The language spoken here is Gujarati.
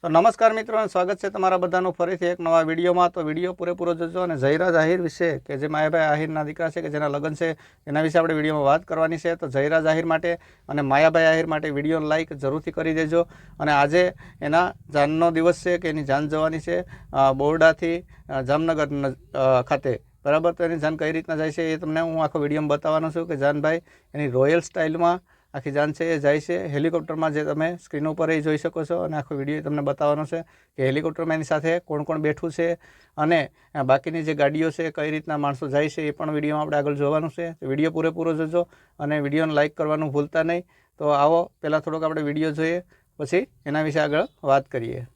તો નમસ્કાર મિત્રો, સ્વાગત છે તમારા બધાનું ફરીથી એક નવા વિડીયોમાં। તો વિડીયો પૂરેપૂરો જોજો અને ઝહીરાજ આહિર વિશે કે જે માયાભાઈ આહિરના દીકરા છે કે જેના લગ્ન છે એના વિશે આપણે વિડીયોમાં વાત કરવાની છે। તો ઝહીરાજ આહિર માટે અને માયાભાઈ આહિર માટે વિડીયોને લાઈક જરૂરથી કરી દેજો। અને આજે એના જાનનો દિવસ છે કે એની જાન જવાની છે બોરડાથી જામનગર ખાતે, બરાબર। તો એની જાન કઈ રીતના જાય છે એ તમને હું આખો વિડીયોમાં બતાવવાનો છું કે જાનભાઈ એની રોયલ સ્ટાઇલમાં આખી જાન છે એ જાય છે હેલિકોપ્ટરમાં, જે તમે સ્ક્રીન ઉપર એ જોઈ શકો છો। અને આખો વિડીયો તમને બતાવવાનો છે કે હેલિકોપ્ટરમાં એની સાથે કોણ કોણ બેઠું છે અને બાકીની જે ગાડીઓ છે કઈ રીતના માણસો જાય છે એ પણ વિડીયોમાં આપણે આગળ જોવાનું છે। તો વિડીયો પૂરેપૂરો જોજો અને વિડીયોને લાઇક કરવાનું ભૂલતા નહીં। તો આવો પહેલાં થોડોક આપણે વિડીયો જોઈએ, પછી એના વિશે આગળ વાત કરીએ।